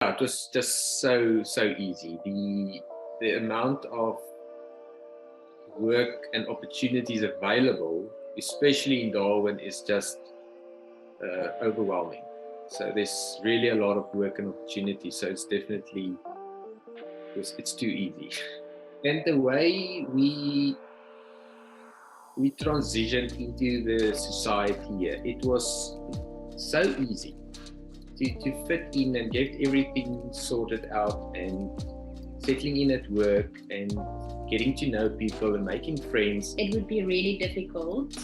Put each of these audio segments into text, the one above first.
It was just so easy. The amount of work and opportunities available, especially in Darwin, is just overwhelming. So there's really a lot of work and opportunity. So it's definitely it's too easy. And the way we transitioned into the society here, it was so easy to fit in and get everything sorted out and settling in at work and getting to know people and making friends. It would be really difficult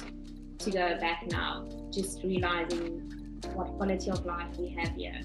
to go back now, just realizing what quality of life we have here,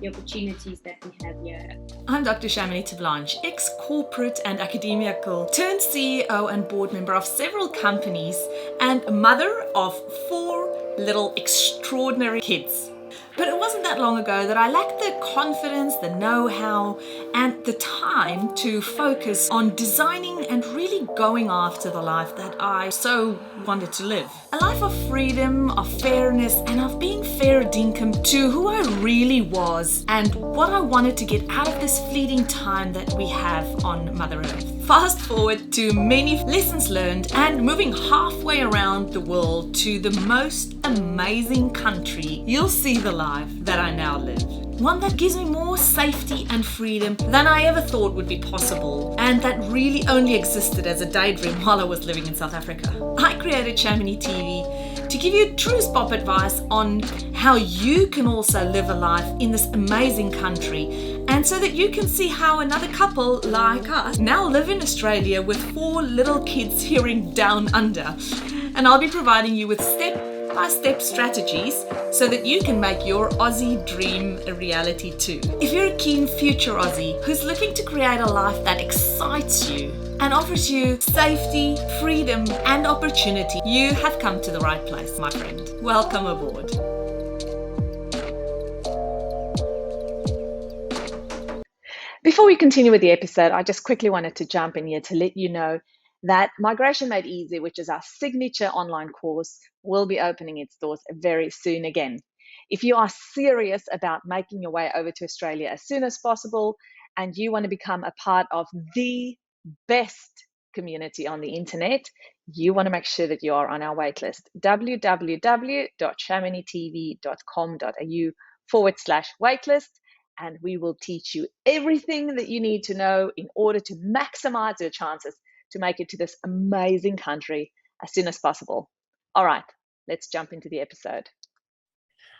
the opportunities that we have here. I'm Dr. Shamini Tablanche, ex-corporate and academical turned CEO and board member of several companies and mother of 4 little extraordinary kids. But it wasn't that long ago that I lacked the confidence, the know-how, and the time to focus on designing and really going after the life that I so wanted to live. A life of freedom, of fairness, and of being fair dinkum to who I really was and what I wanted to get out of this fleeting time that we have on Mother Earth. Fast forward to many lessons learned and moving halfway around the world to the most amazing country, you'll see the life that I now live. One that gives me more safety and freedom than I ever thought would be possible, and that really only existed as a daydream while I was living in South Africa. I created Shamini TV to give you true spot advice on how you can also live a life in this amazing country, and so that you can see how another couple like us now live in Australia with 4 little kids here in Down Under. And I'll be providing you with step-by-step strategies so that you can make your Aussie dream a reality too. If you're a keen future Aussie who's looking to create a life that excites you and offers you safety, freedom, and opportunity, you have come to the right place, my friend. Welcome aboard. Before we continue with the episode, I just quickly wanted to jump in here to let you know that Migration Made Easy, which is our signature online course, will be opening its doors very soon again. If you are serious about making your way over to Australia as soon as possible and you want to become a part of the best community on the internet, you want to make sure that you are on our waitlist. www.shaminitv.com.au/waitlist. And we will teach you everything that you need to know in order to maximize your chances to make it to this amazing country as soon as possible. All right, let's jump into the episode.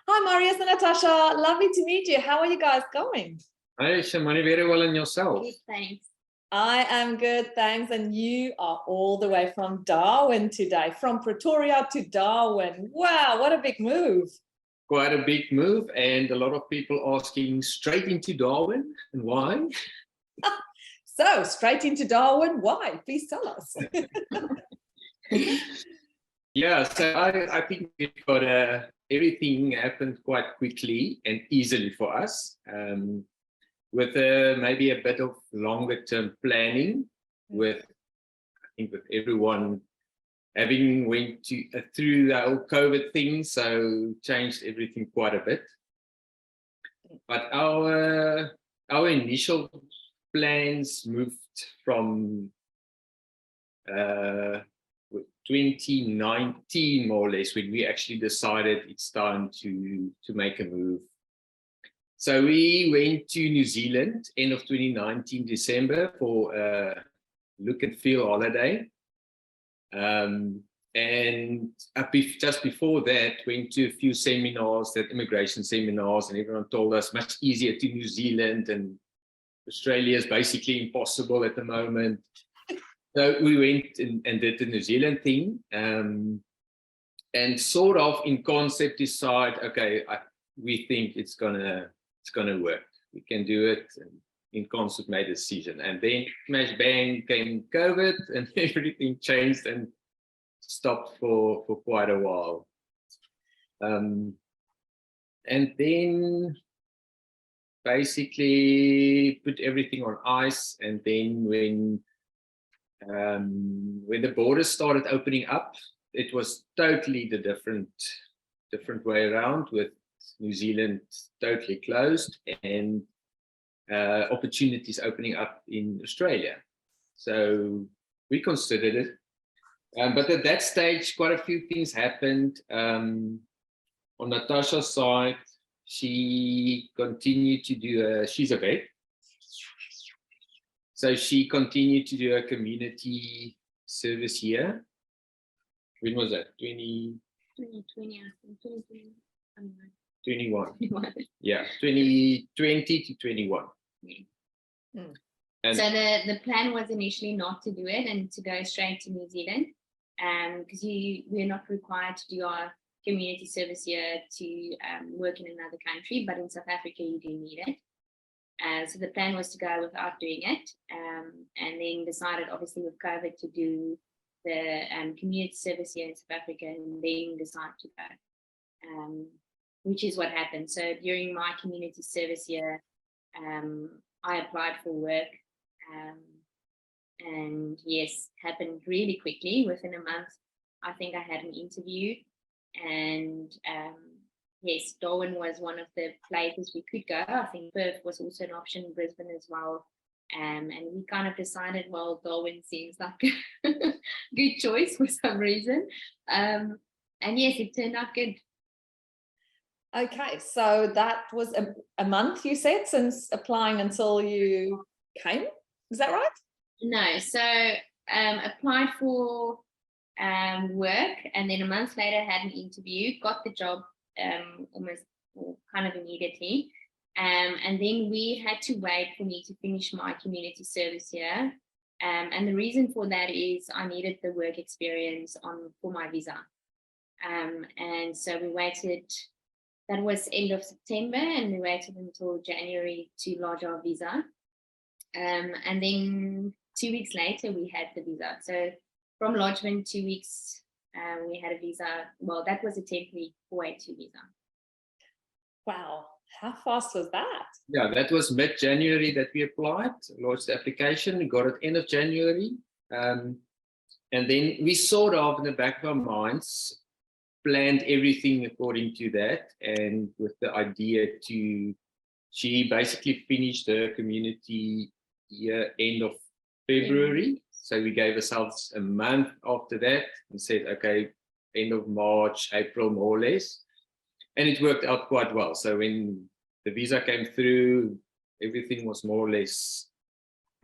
Hi, Marius and Natasha. Lovely to meet you. How are you guys going? Hi, Shamani, very well, and yourself? Good, thanks. I am good, thanks. And you are all the way from Darwin today, from Pretoria to Darwin. Wow, what a big move. Quite a big move, and a lot of people asking straight into Darwin, and why? So, straight into Darwin, why? Please tell us. Yeah, so I think we've got everything happened quite quickly and easily for us, with maybe a bit of longer term planning, with everyone having went through the whole COVID thing, so changed everything quite a bit. But our initial plans moved from 2019, more or less, when we actually decided it's time to make a move. So we went to New Zealand end of 2019 December for a look and feel holiday. And just before that, went to a few seminars, that immigration seminars, and everyone told us much easier to New Zealand, and Australia is basically impossible at the moment. So we went and did the New Zealand thing, and sort of in concept decide, okay, we think it's gonna work. We can do it. And in concept made a decision, and then smash bang came COVID, and everything changed and stopped for quite a while. And then basically put everything on ice. And then when the borders started opening up, it was totally the different way around, with New Zealand totally closed, and opportunities opening up in Australia. So we considered it. But at that stage, quite a few things happened. On Natasha's side, she continued to do she's a vet. So she continued to do a community service here. When was that? 2020, I think. 2020. 21. 21. Yeah, 2020 to 21. Yeah. Mm. And so the plan was initially not to do it and to go straight to New Zealand, because we're not required to do our community service here to work in another country, but in South Africa you do need it. So the plan was to go without doing it, and then decided, obviously with COVID, to do the community service here in South Africa, and then decide to go, which is what happened. So during my community service here, I applied for work, and yes, happened really quickly. Within a month, I think I had an interview, and yes, Darwin was one of the places we could go. I think Perth was also an option, Brisbane as well. And we kind of decided, well, Darwin seems like a good choice for some reason. And yes, it turned out good. Okay, so that was a month, you said, since applying until you came. Is that right? No, so applied for work, and then a month later had an interview, got the job almost kind of immediately. And then we had to wait for me to finish my community service here. And the reason for that is I needed the work experience for my visa. And so we waited, that was end of September, and we waited until January to lodge our visa. And then 2 weeks later, we had the visa. So from lodgement, 2 weeks, we had a visa. Well, that was a temporary 482 visa. Wow, how fast was that? yeah, that was mid-January that we applied, launched the application, we got it end of January. And then we sort of, in the back of our minds, planned everything according to that, and with the idea she basically finished her community year end of February. So we gave ourselves a month after that and said, okay, end of March, April, more or less. And it worked out quite well. So when the visa came through, everything was more or less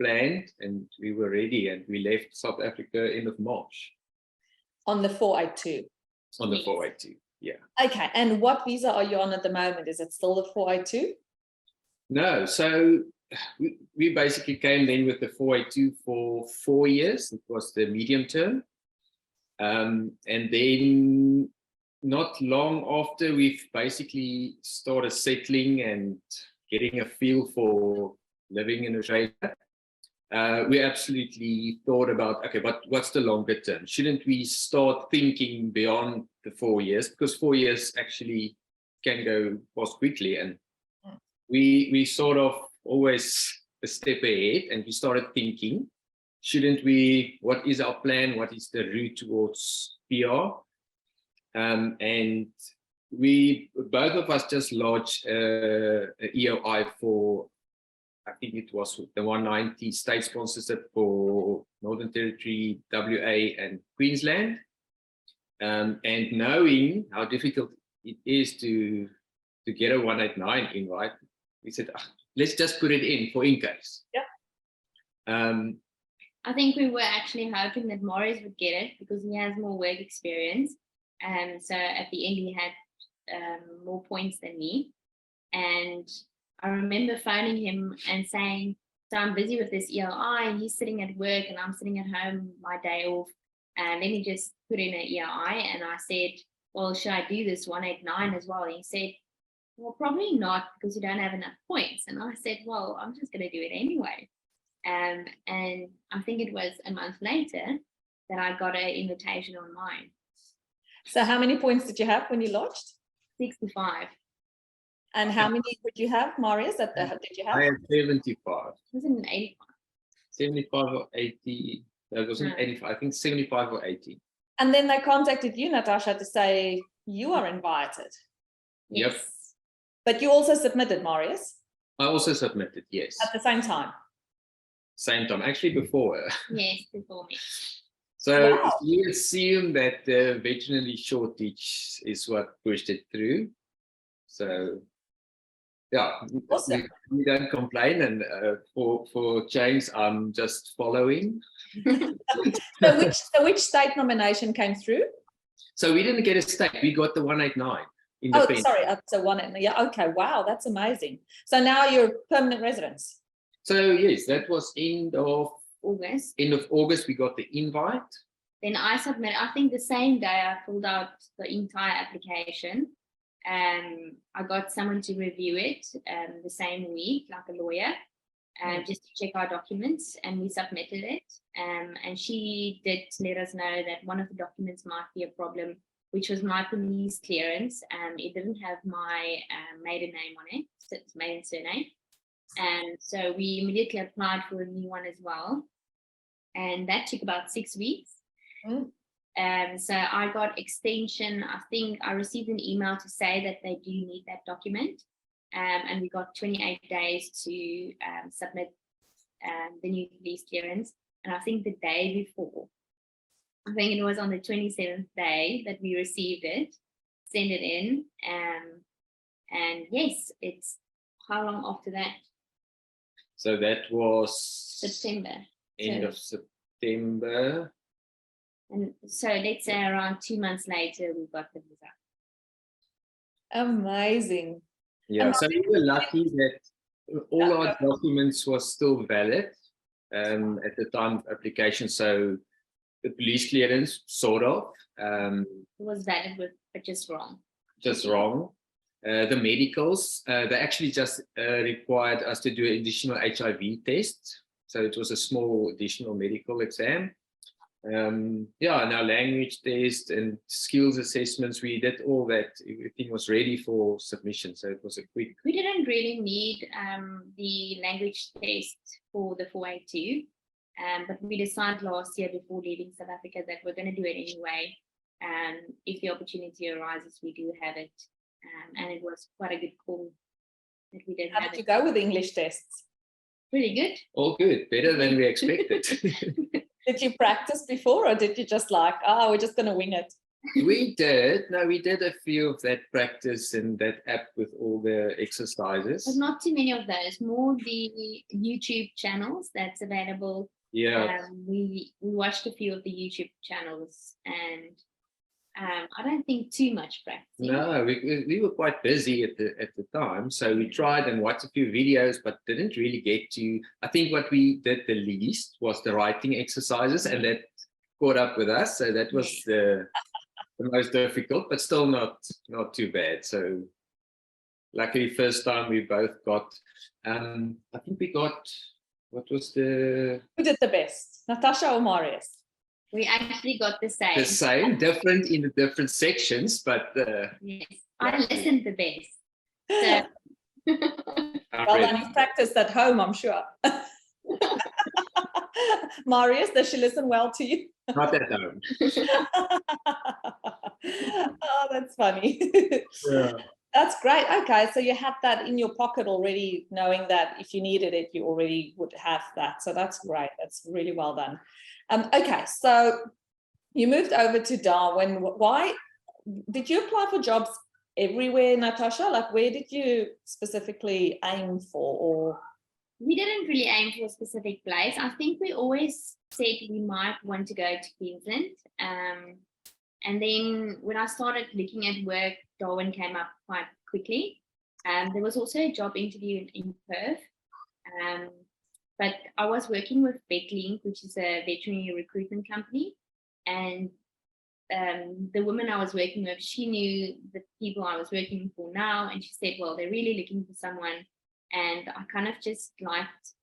planned, and we were ready, and we left South Africa end of March. On the 482? On the 482, yeah. Okay, and what visa are you on at the moment? Is it still the 482? No, so we basically came then with the 482 for 4 years. It was the medium term. And then not long after, we've basically started settling and getting a feel for living in Australia. We absolutely thought about, okay, but what's the longer term? Shouldn't we start thinking beyond the 4 years? Because 4 years actually can go past quickly. And we sort of always a step ahead, and we started thinking, shouldn't we, what is our plan? What is the route towards PR? And we, both of us just lodged a EOI for, I think it was the 190 state sponsorship for Northern Territory, WA and Queensland. And knowing how difficult it is to get a 189 in, right? We said, let's just put it in for in case. Yeah. I think we were actually hoping that Marius would get it because he has more work experience. So at the end, he had more points than me. And I remember phoning him and saying, so I'm busy with this ELI, and he's sitting at work and I'm sitting at home my day off. And let me just put in an ELI. And I said, well, should I do this 189 as well? And he said, well, probably not, because you don't have enough points. And I said, well, I'm just going to do it anyway. And I think it was a month later that I got an invitation on mine. So how many points did you have when you lodged? 65. And how many would you have, Marius? Did you have? I had 75. Was it an 85? 75 or 80. That wasn't 85. I think 75 or 80. And then they contacted you, Natasha, to say you are invited. Yep. Yes. But you also submitted, Marius? I also submitted, yes. at the same time? Same time, actually before her. Yes, before me. So Wow. we assume that the veterinary shortage is what pushed it through. So yeah, Awesome. we don't complain, and for change, I'm just following. So which state nomination came through? So we didn't get a state, we got the 189. Oh, Independent. sorry, so yeah, okay, wow, that's amazing. So now you're permanent residents. So yes, that was end of August. We got the invite. Then I submitted, I think the same day I filled out the entire application. I got someone to review it the same week, like a lawyer, just to check our documents, and we submitted it. And she did let us know that one of the documents might be a problem, which was my police clearance. It didn't have my maiden name on it, so it's maiden surname. And so we immediately applied for a new one as well. And that took about 6 weeks. So I got extension. I think I received an email to say that they do need that document. And we got 28 days to submit the new police clearance. And I think the day before, I think it was on the 27th day that we received it, sent it in. And yes, it's how long after that? So that was September. End of September. And so let's say around 2 months later, we got the visa. Amazing. Yeah, so we were lucky that all our documents was still valid at the time of application. So the police clearance, sort of. It was valid, but just wrong. Just wrong. The medicals, they actually just required us to do an additional HIV test. So it was a small additional medical exam. Yeah, and our language test and skills assessments, we did all that. Everything was ready for submission. So it was a quick. We didn't really need the language test for the 482, but we decided last year before leaving South Africa that we're going to do it anyway. If the opportunity arises, we do have it. And it was quite a good call that we did. How did you go with the English tests? Pretty good. All good, better than we expected. Did you practice before, or did you just like, oh, we're just going to wing it? We did a few of that practice and that app with all the exercises. But not too many of those, more the YouTube channels that's available. Yeah. We watched a few of the YouTube channels, and I don't think too much practicing. No, we were quite busy at the time, so we tried and watched a few videos, but didn't really get to. I think what we did the least was the writing exercises, and that caught up with us. So that was the most difficult, but still not too bad. So luckily, first time we both got. I think we got. What was the? Who did the best, Natasha or Marius? We actually got the same. The same, different in the different sections, but yes, I listened the best. So. Well done, you've practiced at home, I'm sure. Marius, does she listen well to you? Not at home. Oh, that's funny. Yeah. That's great. Okay, so you had that in your pocket already, knowing that if you needed it, you already would have that. So that's great. That's really well done. Okay, so you moved over to Darwin. Why did you apply for jobs everywhere, Natasha? Like, where did you specifically aim for? Or we didn't really aim for a specific place. I think we always said we might want to go to Queensland. And then when I started looking at work, Darwin came up quite quickly. There was also a job interview in Perth. But I was working with VetLink, which is a veterinary recruitment company. And the woman I was working with, she knew the people I was working for now. And she said, well, they're really looking for someone. And I kind of just liked,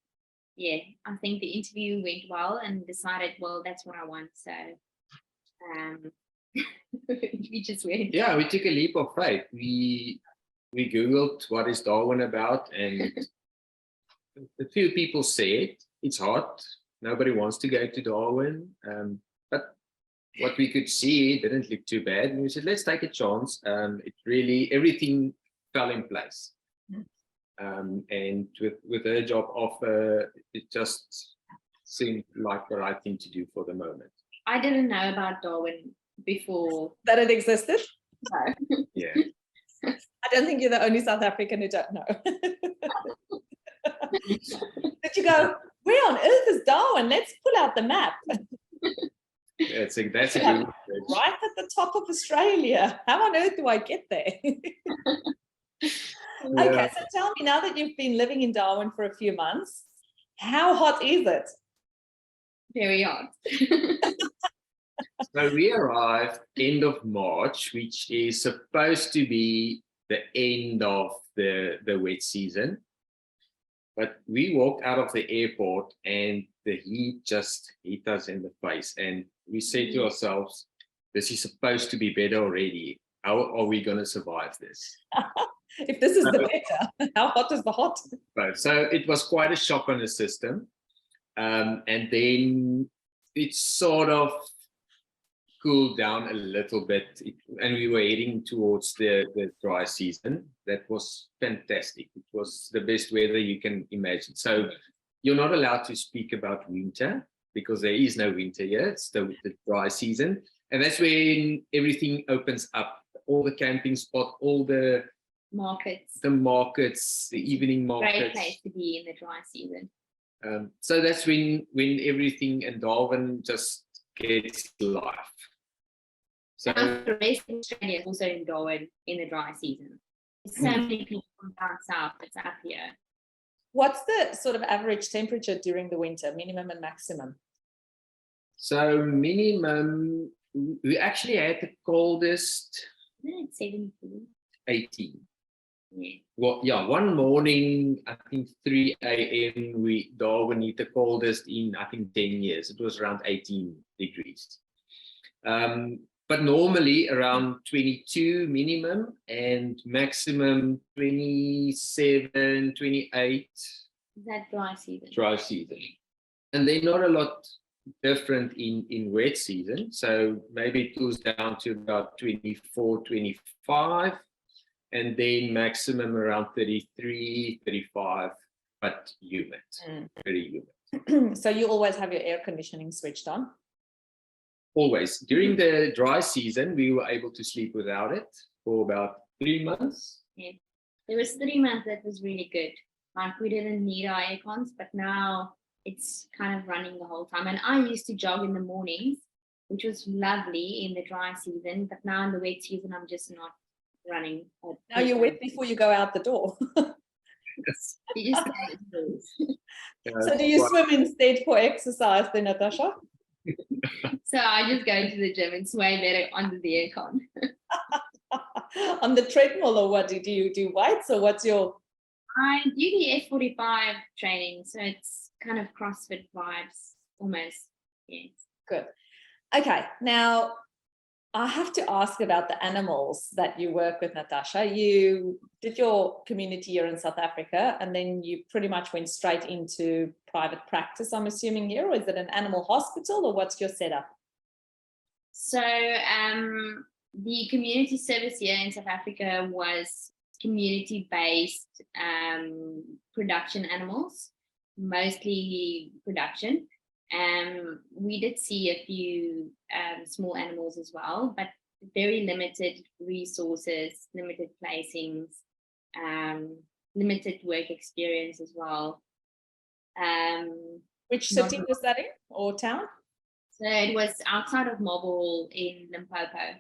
I think the interview went well and decided, well, that's what I want. So we just went. Yeah, we took a leap of faith. We Googled what is Darwin about, and a few people said it's hot. Nobody wants to go to Darwin. But what we could see didn't look too bad. And we said, let's take a chance. It really, everything fell in place. And with her job offer, it just seemed like the right thing to do for the moment. I didn't know about Darwin before. That it existed? No. Yeah. I don't think you're the only South African who don't know. Did you go, where on earth is Darwin? Let's pull out the map. That's a good research. Right at the top of Australia. How on earth do I get there? Okay, so tell me, now that you've been living in Darwin for a few months, how hot is it? Very hot. So we arrived end of March, which is supposed to be the end of the wet season. But we walked out of the airport and the heat just hit us in the face. And we said to ourselves, this is supposed to be better already. How are we going to survive this? If this is the better, how hot is the hot? So it was quite a shock on the system. And then it sort of cooled down a little bit, and we were heading towards the dry season. That was fantastic. It was the best weather you can imagine. So you're not allowed to speak about winter because there is no winter here. It's the dry season. And that's when everything opens up. All the camping spots, all the markets, the evening markets. Great place to be in the dry season. So that's when everything in Darwin just gets life. So the rest of Australia is also in Darwin in the dry season. There's so many people from down south that's up here. What's the sort of average temperature during the winter, minimum and maximum? So minimum, we actually had the coldest. It's 17. 18. Yeah. Well, yeah, one morning, I think 3 a.m., Darwin hit the coldest in, I think, 10 years. It was around 18 degrees. But normally around 22 minimum and maximum 27, 28. Is that dry season? Dry season. And they're not a lot different in wet season. So maybe it goes down to about 24, 25. And then maximum around 33, 35, but humid, very humid. So you always have your air conditioning switched on? Always. During the dry season, we were able to sleep without it for about 3 months. Yeah. There was 3 months that was really good. Like we didn't need our air cons, but now it's kind of running the whole time. And I used to jog in the mornings, which was lovely in the dry season, but now in the wet season, I'm just not running. Now you're wet before you go out the door. Yes. You just stay indoors. So do you swim instead for exercise then, Natasha? So I just go to the gym. It's way better under the aircon. On the treadmill, or what? Do you do weights, or what's your? I do the F45 training, so it's kind of CrossFit vibes almost. Yes. Good. Okay, now I have to ask about the animals that you work with, Natasha. You did your community year in South Africa, and then you pretty much went straight into private practice, I'm assuming here, or is it an animal hospital, or what's your setup? So the community service here in South Africa was community-based production animals, mostly production. We did see a few small animals as well, but very limited resources, limited placings, limited work experience as well. Which city was that in, or town? So it was outside of Marble in Limpopo.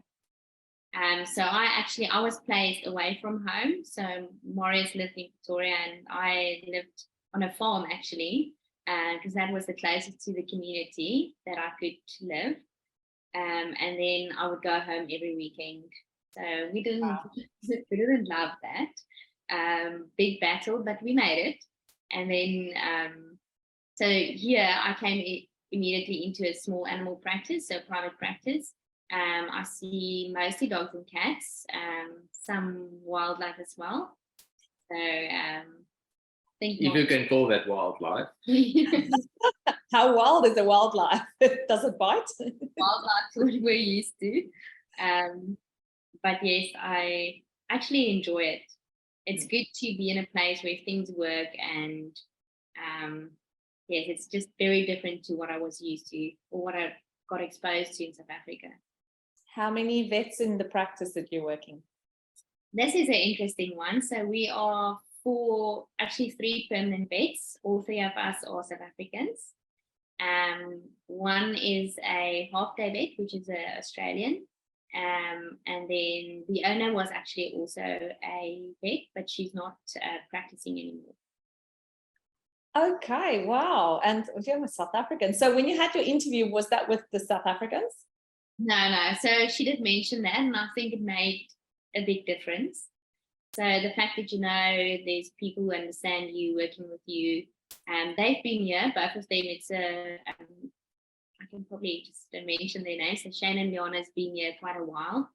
So I was placed away from home. So Marius lived in Pretoria and I lived on a farm actually, because that was the closest to the community that I could live. And then I would go home every weekend. So we didn't love that. Big battle, but we made it. And then, so here I came immediately into a small animal practice, so private practice. I see mostly dogs and cats, some wildlife as well. So think if you can call that wildlife. How wild is the wildlife? Does it bite? Wildlife's what we're used to. But yes, I actually enjoy it. it's good to be in a place where things work, and yes, it's just very different to what I was used to or what I got exposed to in South Africa. How many vets in the practice that you're working? This is an interesting one. So we are actually 3 permanent vets. All 3 of us are South Africans. One is a half-day vet, which is an Australian. And then the owner was actually also a vet, but she's not practicing anymore. Okay, wow. And you're a South African. So when you had your interview, was that with the South Africans? No. So she did mention that, and I think it made a big difference. So the fact that, there's people who understand you, working with you, they've been here, both of them. It's I can probably just mention their names. So Shane and Leonna's been here quite a while,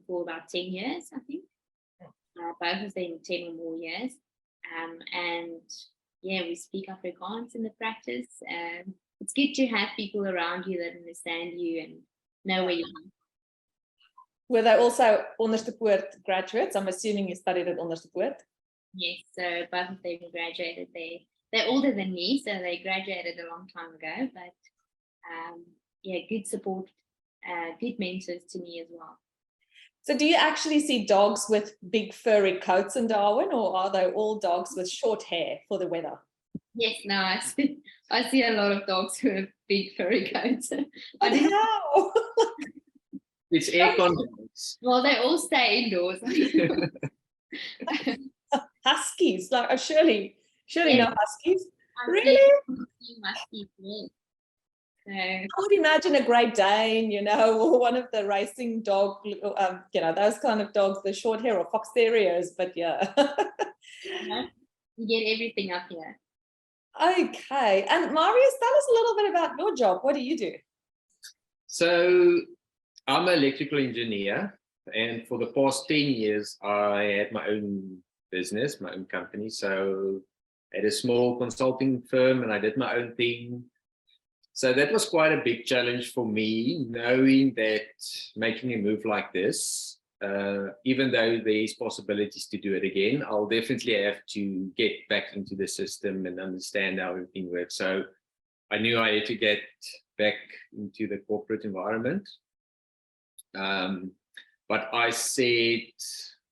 for about 10 years, I think. Both of them 10 or more years. And yeah, we speak Afrikaans in the practice. It's good to have people around you that understand you and know where you are. Were they also Onderstepoort graduates? I'm assuming you studied at Onderstepoort. Yes, so both of them graduated there. They're older than me, so they graduated a long time ago. But yeah, good support, good mentors to me as well. So do you actually see dogs with big furry coats in Darwin, or are they all dogs with short hair for the weather? Yes, no, I see a lot of dogs with big furry coats. But how? It's aircon dogs. Well, they all stay indoors. Huskies, like surely Yeah. no huskies. I Really? see huskies, yes. So I would imagine a Great Dane, or one of the racing dog, those kind of dogs, the short hair, or fox terriers. But yeah. you get everything up here. Okay. And Marius, tell us a little bit about your job. What do you do? So I'm an electrical engineer, and for the past 10 years, I had my own business, my own company. So I had a small consulting firm, and I did my own thing. So that was quite a big challenge for me, knowing that making a move like this, even though there's possibilities to do it again, I'll definitely have to get back into the system and understand how everything works. So I knew I had to get back into the corporate environment. But I said,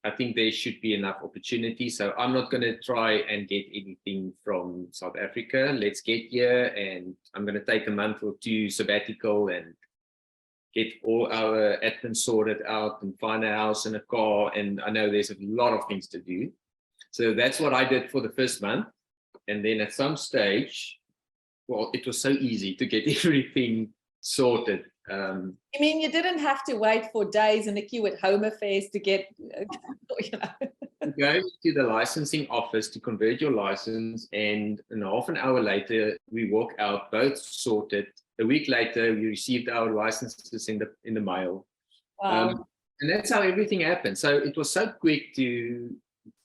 I think there should be enough opportunity. So I'm not going to try and get anything from South Africa. Let's get here, and I'm going to take a month or 2 sabbatical and get all our admin sorted out and find a house and a car. And I know there's a lot of things to do. So that's what I did for the first month. And then at some stage, well, it was so easy to get everything sorted. You mean you didn't have to wait for days in a queue at Home Affairs to get, Go to the licensing office to convert your license, and half an hour later, we walk out, both sorted. A week later, we received our licenses in the mail. Wow. And that's how everything happened. So it was so quick to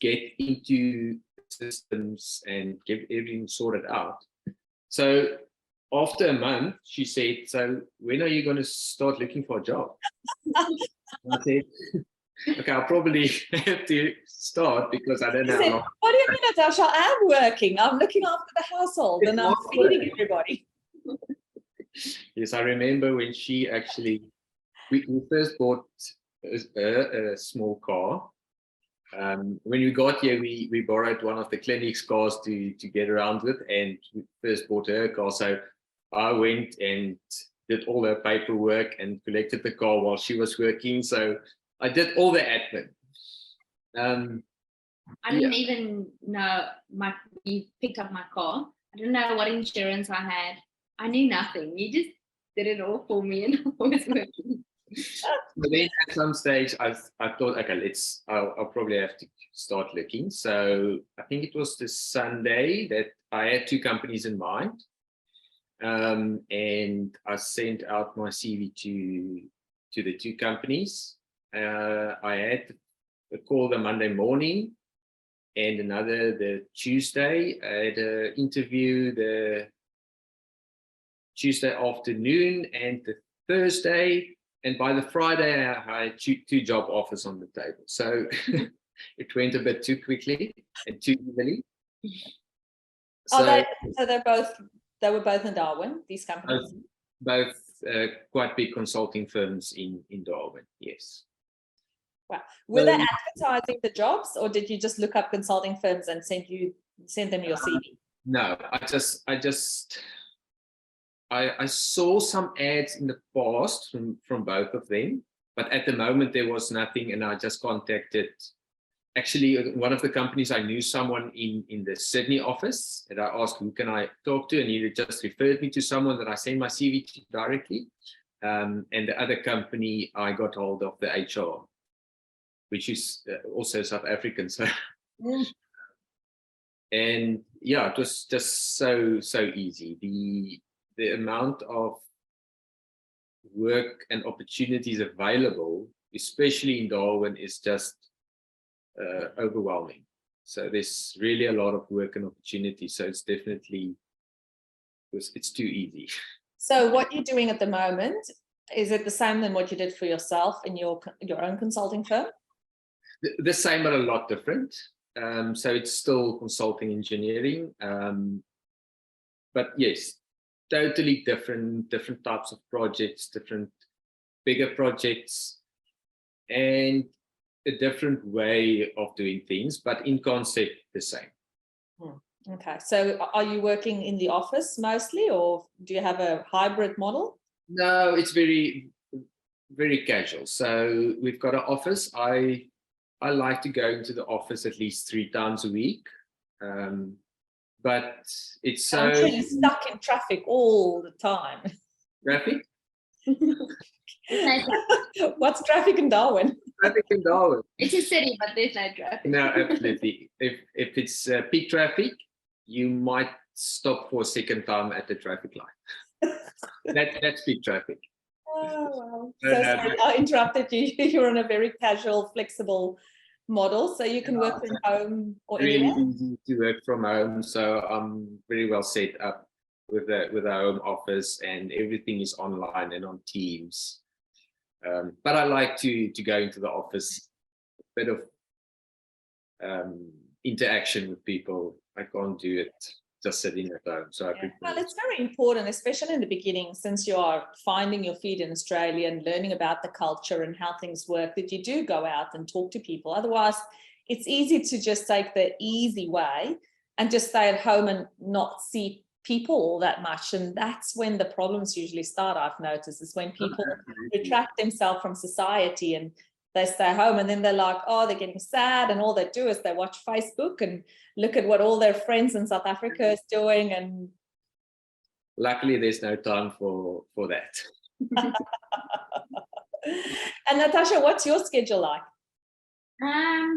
get into systems and get everything sorted out. So after a month, she said, so when are you going to start looking for a job? I said, okay, I'll probably have to start because I don't know. Said, what do you mean, Natasha? I'm working. I'm looking after the household and I'm feeding everybody. Yes, I remember when she actually, we first bought a small car. When we got here, we borrowed one of the clinic's cars to get around with, and we first bought her car. So I went and did all her paperwork and collected the car while she was working. So I did all the admin. I didn't even know you picked up my car. I didn't know what insurance I had. I knew nothing. You just did it all for me, and I was working. But then at some stage, I thought, okay, I'll probably have to start looking. So I think it was this Sunday that I had 2 companies in mind. And I sent out my CV to the 2 companies. I had a call the Monday morning and another the Tuesday. I had an interview the Tuesday afternoon and the Thursday. And by the Friday, I had 2 job offers on the table. So it went a bit too quickly and too easily. So they were both in Darwin, these companies? Both quite big consulting firms in Darwin, yes. Wow. Were they advertising the jobs, or did you just look up consulting firms and send them your CV? No, I saw some ads in the past from both of them, but at the moment there was nothing, and I just contacted, actually one of the companies, I knew someone in the Sydney office, and I asked who can I talk to, and he just referred me to someone that I sent my CV to directly. And the other company, I got hold of the HR, which is also South African. So, and yeah, it was just so easy. The amount of work and opportunities available, especially in Darwin, is just overwhelming. So there's really a lot of work and opportunity. So it's definitely, it's too easy. So what you're doing at the moment, is it the same than what you did for yourself in your own consulting firm? The same, but a lot different. So it's still consulting engineering, but yes, totally different types of projects, different bigger projects, and a different way of doing things, but in concept the same. Okay, so are you working in the office mostly, or do you have a hybrid model? No, it's very casual. So we've got an office. I like to go into the office at least 3 times a week, but it's so. I'm sure you're stuck in traffic all the time. Traffic? What's traffic in Darwin? Traffic in Darwin. It's a city, but there's no traffic. No, absolutely. If it's peak traffic, you might stop for a second time at the traffic light. That's peak traffic. Oh, wow. So sorry, I interrupted you. You're on a very casual, flexible model, so you can work from home or really anywhere. easy to work from home. So I'm very well set up with our home office, and everything is online and on Teams. But I like to go into the office, a bit of interaction with people. I can't do it just sitting at home. So I prefer. Well, it's very important, especially in the beginning, since you are finding your feet in Australia and learning about the culture and how things work, that you do go out and talk to people. Otherwise, it's easy to just take the easy way and just stay at home and not see people all that much. And that's when the problems usually start, I've noticed, is when people retract themselves from society and they stay home, and then they're like, oh, they're getting sad, and all they do is they watch Facebook and look at what all their friends in South Africa is doing. And luckily there's no time for that. And Natasha, what's your schedule like? I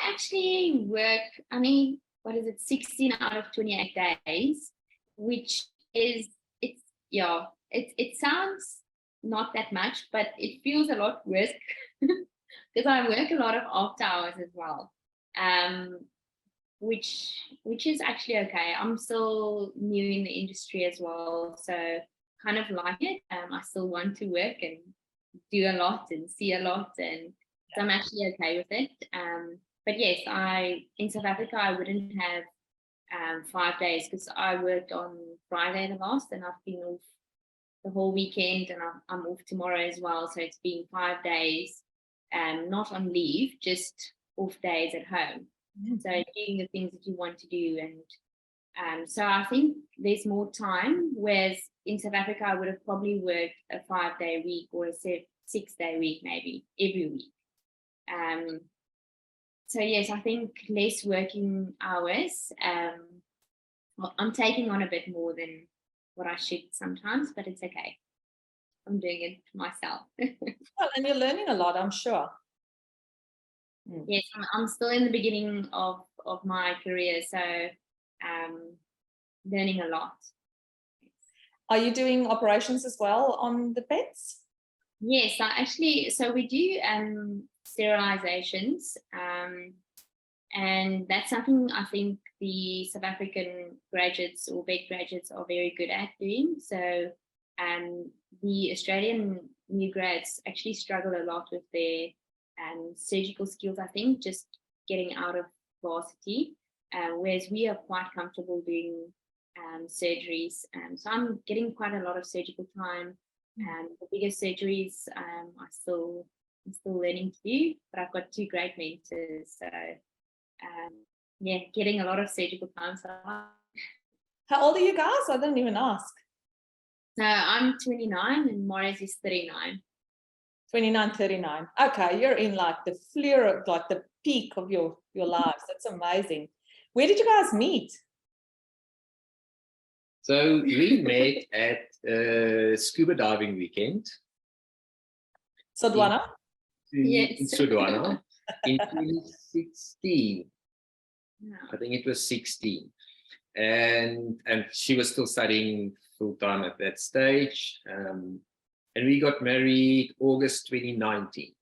actually work, 16 out of 28 days, which is, it sounds not that much, but it feels a lot worse because I work a lot of after hours as well, which is actually okay. I'm still new in the industry as well, so kind of like it. I still want to work and do a lot and see a lot, and so I'm actually okay with it. But yes, in South Africa I wouldn't have 5 days, because I worked on Friday the last, and I've been off the whole weekend, and I'm off tomorrow as well. So it's been 5 days, not on leave, just off days at home. So doing the things that you want to do, and so I think there's more time. Whereas in South Africa, I would have probably worked a 5-day week or a 6-day week, maybe every week. So yes, I think less working hours. I'm taking on a bit more than what I should sometimes, but it's okay. I'm doing it myself. Well, and you're learning a lot, I'm sure. Yes, I'm still in the beginning of my career, so learning a lot. Are you doing operations as well on the pets? Yes, so we do sterilizations, and that's something I think the South African graduates or vet graduates are very good at doing. So the Australian new grads actually struggle a lot with their surgical skills, I think, just getting out of varsity, whereas we are quite comfortable doing surgeries. So I'm getting quite a lot of surgical time. The biggest surgeries I'm still learning to do, but I've got 2 great mentors. So yeah, getting a lot of surgical time. So How old are you guys? I didn't even ask. So I'm 29 and Marius is 39. 29, 39. Okay, you're in like the fleur of like the peak of your lives. That's amazing. Where did you guys meet? So we met at scuba diving weekend Sodwana? Yes. in Sodwana in 2016. Yeah. I think it was 16. And she was still studying full-time at that stage. And we got married August 2019.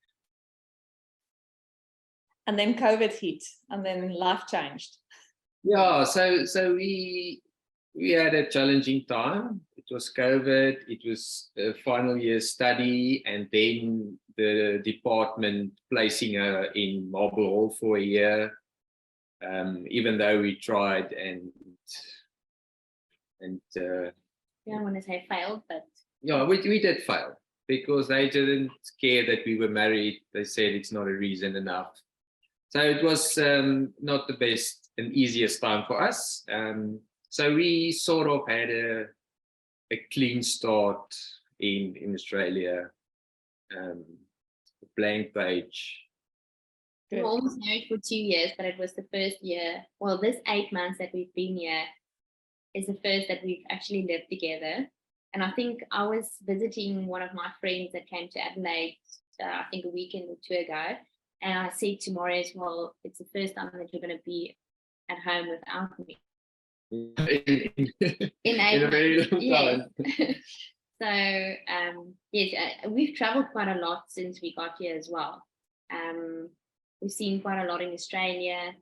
And then COVID hit, and then life changed. Yeah, so we had a challenging time. It was COVID, it was a final year study, and then the department placing her in Marble Hall for a year. Even though we tried and I don't want to say failed, but yeah, we did fail because they didn't care that we were married. They said it's not a reason enough. So it was not the best and easiest time for us. So we sort of had a clean start in Australia, a blank page. we were almost married for 2 years, but it was the first year. Well, this 8 months that we've been here is the first that we've actually lived together. And I think I was visiting one of my friends that came to Adelaide, I think a weekend or 2 ago. And I said to Marius, well, it's the first time that you're going to be at home without me. In a very long time. So, yes, we've traveled quite a lot since we got here as well. We've seen quite a lot in Australia.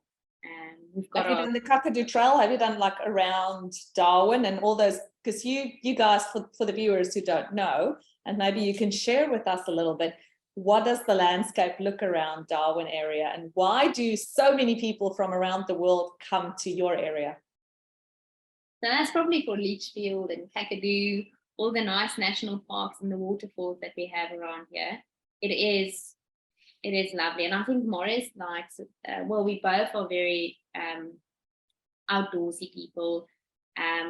We've got Have you done the Kakadu Trail? Have you done like around Darwin and all those? Because you guys, for the viewers who don't know, and maybe you can share with us a little bit, what does the landscape look around Darwin area, and why do so many people from around the world come to your area? So that's probably for Litchfield and Kakadu, all the nice national parks and the waterfalls that we have around here. It is lovely, and I think Marius likes it. Well, we both are very outdoorsy people.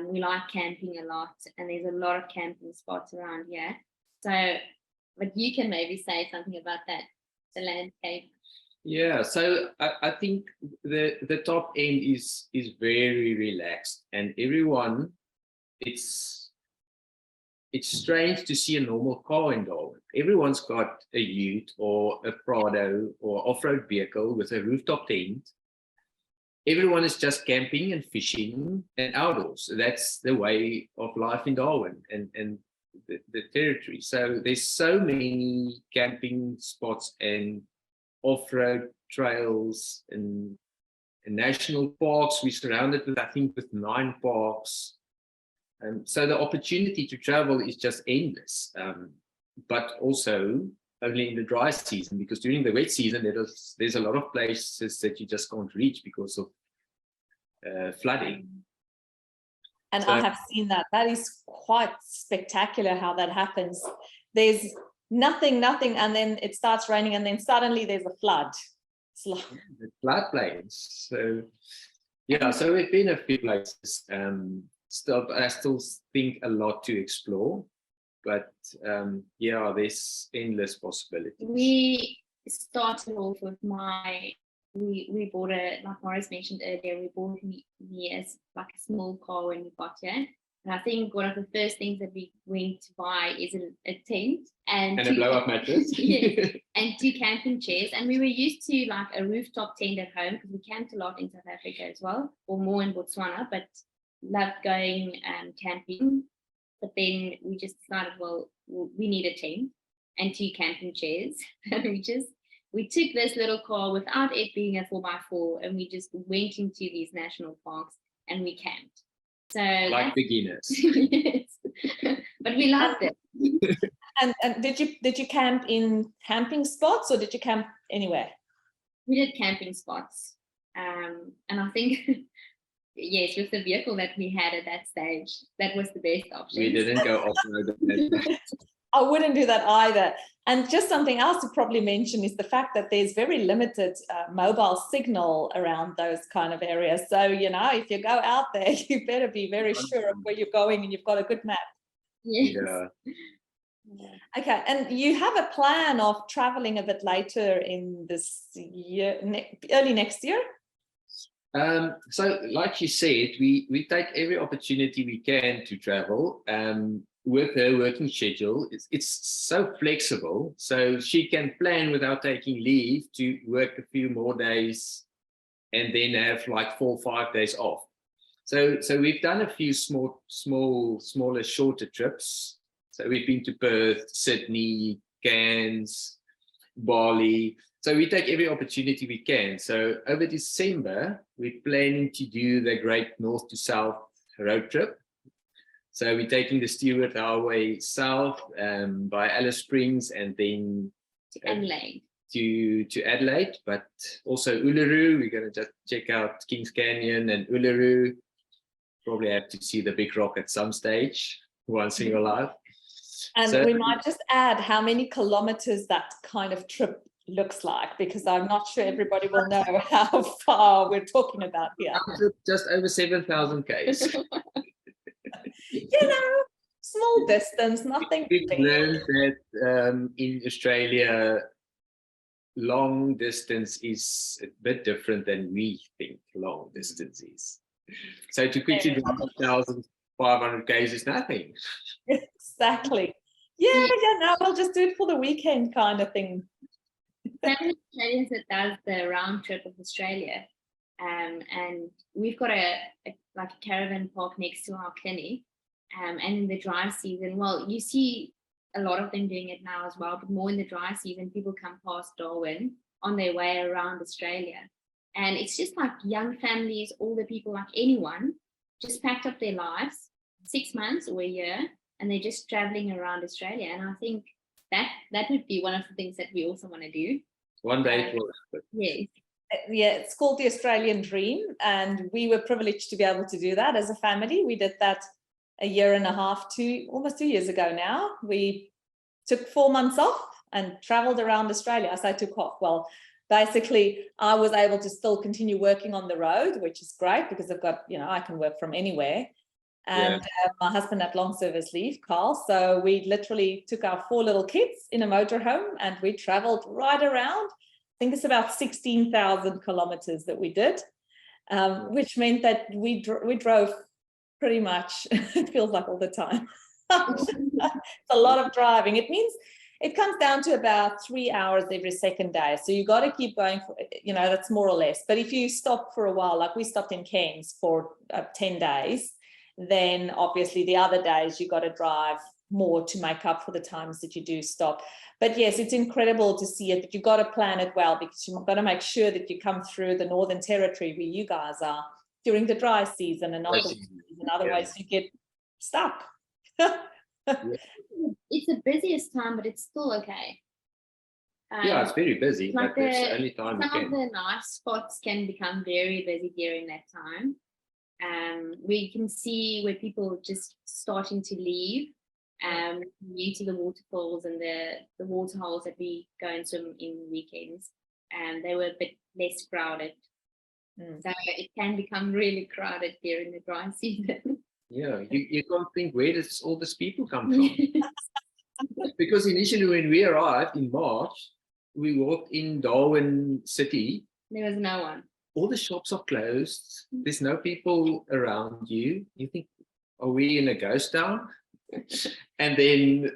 We like camping a lot, and there's a lot of camping spots around here. So, but you can maybe say something about that, the landscape. Yeah, so I think the top end is very relaxed, and everyone, it's strange to see a normal car in Darwin. Everyone's got a ute or a Prado or off-road vehicle with a rooftop tent. Everyone is just camping and fishing and outdoors. That's the way of life in Darwin and the territory. So there's so many camping spots and off-road trails and national parks. We're surrounded with, I think, with 9 parks. So the opportunity to travel is just endless, but also only in the dry season, because during the wet season, there's a lot of places that you just can't reach because of flooding. And so, I have seen that. That is quite spectacular how that happens. There's nothing, and then it starts raining, and then suddenly there's a flood. It's like the floodplains. So yeah, so we've been a few places. I still think a lot to explore, but yeah, there's endless possibilities. We started off with we bought like Marius mentioned earlier, we bought me as like a small car when we got here. And I think one of the first things that we went to buy is a tent and a blow-up mattress. Yes, and 2 camping chairs. And we were used to like a rooftop tent at home because we camped a lot in South Africa as well, or more in Botswana, but loved going camping. But then we just decided, well, we need a tent and 2 camping chairs. And we took this little car without it being a 4x4, and we just went into these national parks and we camped. So like beginners. Yes. But we loved it. And did you camp in camping spots, or did you camp anywhere? we did camping spots. And I think, yes, with the vehicle that we had at that stage, that was the best option. We didn't go off-road. I wouldn't do that either. And just something else to probably mention is the fact that there's very limited mobile signal around those kind of areas. So, you know, if you go out there, you better be very sure of where you're going and you've got a good map. Yes. Yeah. Okay, and you have a plan of traveling a bit later in this year, early next year? So like you said, we take every opportunity we can to travel. With her working schedule, it's so flexible, so she can plan without taking leave to work a few more days and then have like 4 or 5 days off. So we've done a few smaller, shorter trips. So we've been to Perth, Sydney, Cairns, Bali. So we take every opportunity we can. So over December, we're planning to do the Great North to South road trip. So we're taking the Stewart Highway south by Alice Springs and then Adelaide. to Adelaide, but also Uluru. We're going to just check out Kings Canyon and Uluru. Probably have to see the Big Rock at some stage once in your life. And So, we might just add how many kilometers that kind of trip looks like, because I'm not sure everybody will know how far we're talking about here. just over 7,000 k's. You know, small distance, nothing We've big. learned that in Australia, long distance is a bit different than we think long distance is. So to quickly do 1,500 k's is nothing. Exactly. Yeah, no, we'll just do it for the weekend kind of thing. Family Australians that does the round trip of Australia, and we've got a caravan park next to our clinic, and in the dry season, well, you see a lot of them doing it now as well, but more in the dry season, people come past Darwin on their way around Australia, and it's just like young families, older people, like anyone, just packed up their lives, 6 months or a year, and they're just traveling around Australia. And I think that would be one of the things that we also want to do. One day it will happen. Yes. Yeah, it's called the Australian Dream, and we were privileged to be able to do that as a family. We did that a year and a half to almost 2 years ago now. We took 4 months off and traveled around Australia. As I took off, well, basically I was able to still continue working on the road, which is great because I've got, you know, I can work from anywhere. And my husband had long service leave, Carl. So we literally took our 4 little kids in a motorhome and we traveled right around. I think it's about 16,000 kilometers that we did, which meant that we drove pretty much, it feels like all the time. It's a lot of driving. It means it comes down to about 3 hours every second day. So you got to keep going, for, you know, that's more or less. But if you stop for a while, like we stopped in Cairns for 10 days, then obviously the other days you got to drive more to make up for the times that you do stop. But yes, it's incredible to see it, but you've got to plan it well, because you've got to make sure that you come through the Northern Territory where you guys are during the dry season and not the season. Otherwise you get stuck. It's the busiest time, but it's still okay. Yeah, it's very busy, like but it's the only time we some of can. the nice spots can become very busy during that time. We can see where people just starting to leave, new to the waterfalls and the water holes that we go and swim in weekends, and they were a bit less crowded. So it can become really crowded during the dry season. Yeah, you can't think, where does all these people come from? Because initially when we arrived in March, we walked in Darwin city. There was no one. All the shops are closed. There's no people around you. You think, are we in a ghost town? And then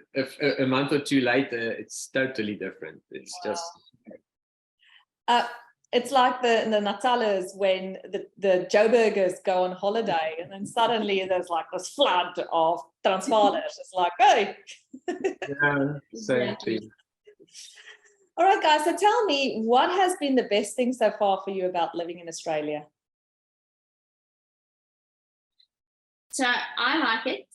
a month or two later, it's totally different. It's just... It's like the Natalers when the Joburgers go on holiday and then suddenly there's like this flood of Transvaalers. It's like, hey. Yeah, same thing. All right, guys. So tell me, what has been the best thing so far for you about living in Australia? So I like it.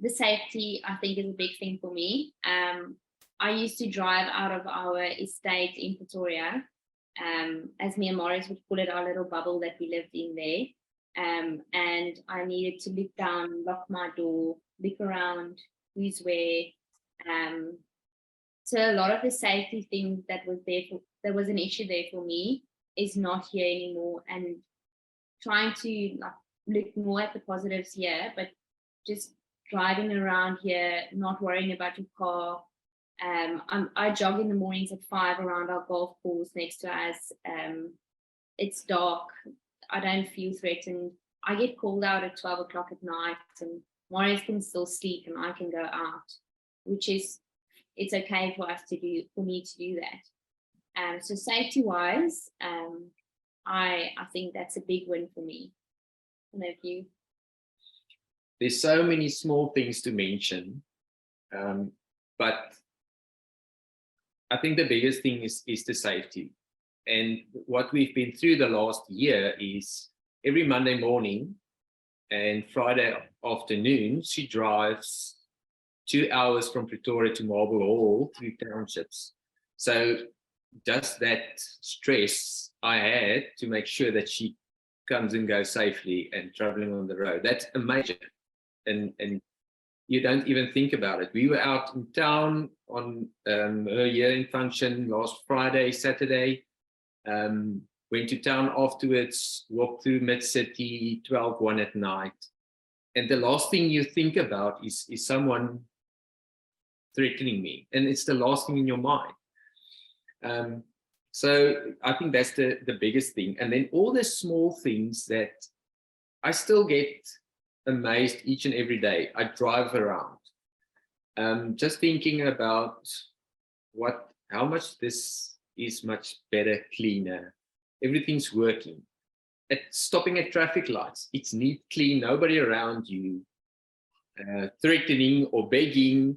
The safety, I think, is a big thing for me. I used to drive out of our estate in Pretoria, as me and Marius would call it, our little bubble that we lived in there. And I needed to look down, lock my door, look around, who's where. So a lot of the safety things that was an issue there for me is not here anymore, and trying to look more at the positives here, but just driving around here, not worrying about your car. I jog in the mornings at 5 around our golf course next to us. It's dark. I don't feel threatened. I get called out at 12 o'clock at night, and Marius can still sleep and I can go out, which is, it's okay for me to do that. So safety wise, I think that's a big win for me. I don't know if you. There's so many small things to mention, but I think the biggest thing is the safety. And what we've been through the last year is every Monday morning and Friday afternoon, she drives 2 hours from Pretoria to Marble Hall through townships. So just that stress I had to make sure that she comes and goes safely and traveling on the road, that's a major. And you don't even think about it. We were out in town on her year-end function last Friday, Saturday. Went to town afterwards, walked through mid-city, 12:01 at night. And the last thing you think about is someone threatening me. And it's the last thing in your mind. So I think that's the biggest thing. And then all the small things that I still get amazed each and every day. I drive around, just thinking about how much this is much better, cleaner. Everything's working. Stopping at traffic lights, it's neat, clean, nobody around you, threatening or begging.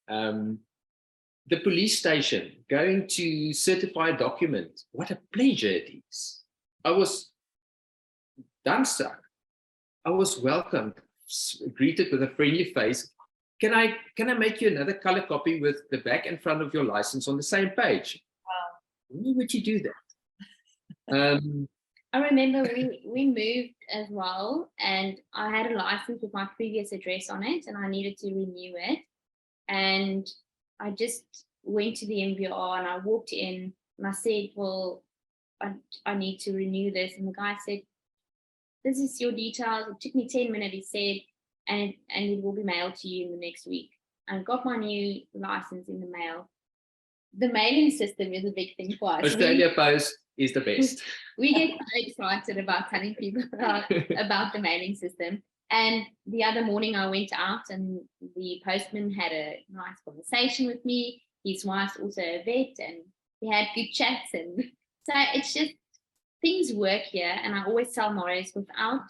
The police station, going to certify a document, what a pleasure it is. I was dumbstruck. I was welcomed, greeted with a friendly face. Can I make you another color copy with the back and front of your license on the same page? Wow. Why would you do that? I remember we moved as well, and I had a license with my previous address on it, and I needed to renew it. And I just went to the MVR and I walked in and I said, well, I need to renew this. And the guy said, this is your details. It took me 10 minutes, he said, and it will be mailed to you in the next week. And I got my new license in the mail. The mailing system is a big thing for us. Australia Post is the best. We get so excited about telling people about the mailing system. And the other morning I went out and the postman had a nice conversation with me. His wife's also a vet, and we had good chats. And so it's just, things work here. And I always tell Marius, without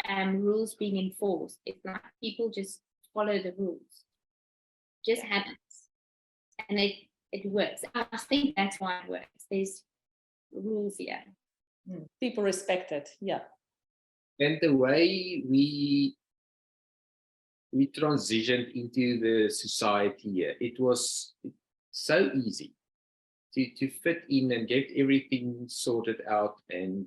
rules being enforced, it's like people just follow the rules. Just happens. And it works. I think that's why it works. There's rules here. People respect it. Yeah. And the way we transitioned into the society here, it was so easy to fit in and get everything sorted out and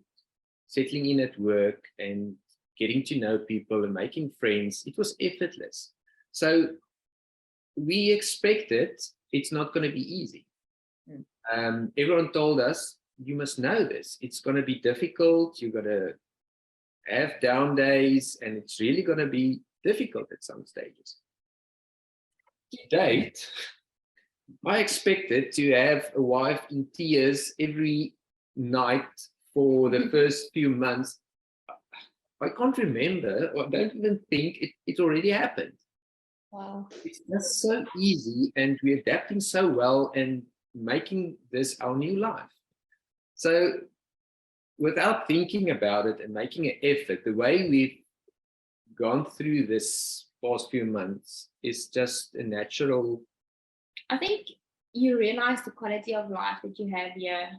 settling in at work and getting to know people and making friends. It was effortless. So we expected it's not going to be easy. Everyone told us, you must know this. It's going to be difficult. You're going to have down days, and it's really going to be difficult at some stages. To date, I expected to have a wife in tears every night for the first few months. I can't remember, or don't even think it already happened. Wow. It's just so easy, and we're adapting so well and making this our new life. So without thinking about it and making an effort, the way we've gone through this past few months is just a natural. I think you realize the quality of life that you have here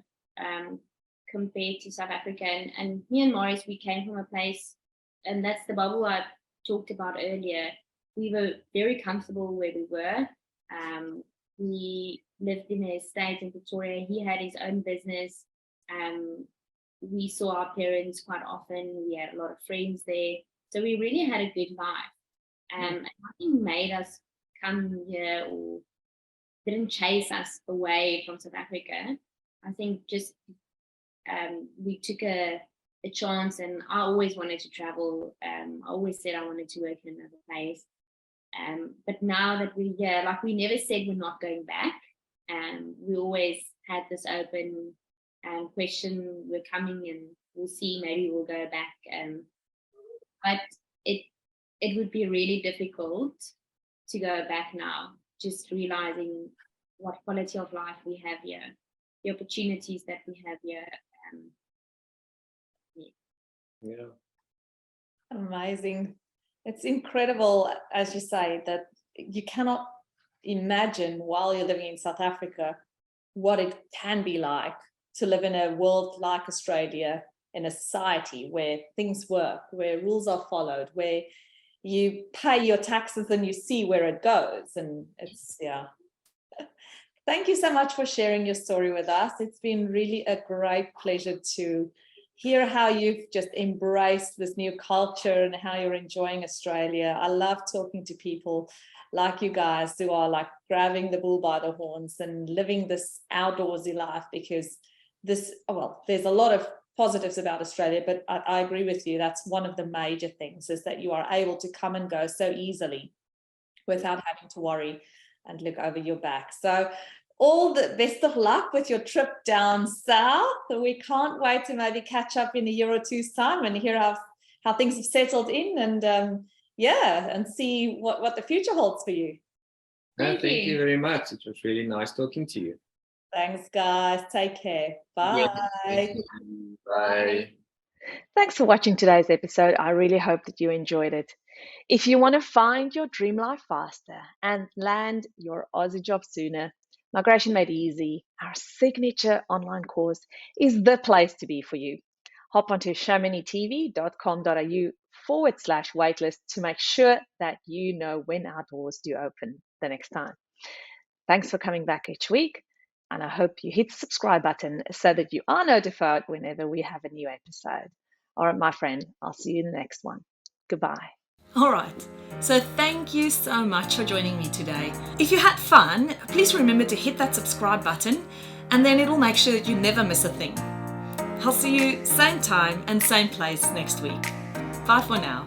compared to South Africa. And me and Marius, we came from a place, and that's the bubble I talked about earlier. We were very comfortable where we were. We lived in an estate in Pretoria. He had his own business. We saw our parents quite often. We had a lot of friends there. So we really had a good life. And nothing made us come here or didn't chase us away from South Africa. I think just we took a chance, and I always wanted to travel. I always said I wanted to work in another place. But now that we're here, like, we never said we're not going back. We always had this open question, we're coming and we'll see, maybe we'll go back. But it would be really difficult to go back now, just realizing what quality of life we have here, the opportunities that we have here. Yeah. Amazing. It's incredible, as you say, that you cannot imagine while you're living in South Africa what it can be like to live in a world like Australia, in a society where things work, where rules are followed, where you pay your taxes and you see where it goes. And it's, yeah. Thank you so much for sharing your story with us. It's been really a great pleasure to hear how you've just embraced this new culture and how you're enjoying Australia. I love talking to people like you guys who are like grabbing the bull by the horns and living this outdoorsy life, because this, well, there's a lot of positives about Australia, but I agree with you. That's one of the major things, is that you are able to come and go so easily without having to worry and look over your back. So all the best of luck with your trip down south. We can't wait to maybe catch up in a year or two's time and hear how things have settled in, and and see what the future holds for you. Thank you very much. It was really nice talking to you. Thanks, guys. Take care. Bye. Yeah, bye. Thanks for watching today's episode. I really hope that you enjoyed it. If you want to find your dream life faster and land your Aussie job sooner, Migration Made Easy, our signature online course, is the place to be for you. Hop onto showminitv.com.au/waitlist to make sure that you know when our doors do open the next time. Thanks for coming back each week, and I hope you hit the subscribe button so that you are notified whenever we have a new episode. All right, my friend, I'll see you in the next one. Goodbye. All right, so thank you so much for joining me today. If you had fun, please remember to hit that subscribe button, and then it'll make sure that you never miss a thing. I'll see you same time and same place next week. Bye for now.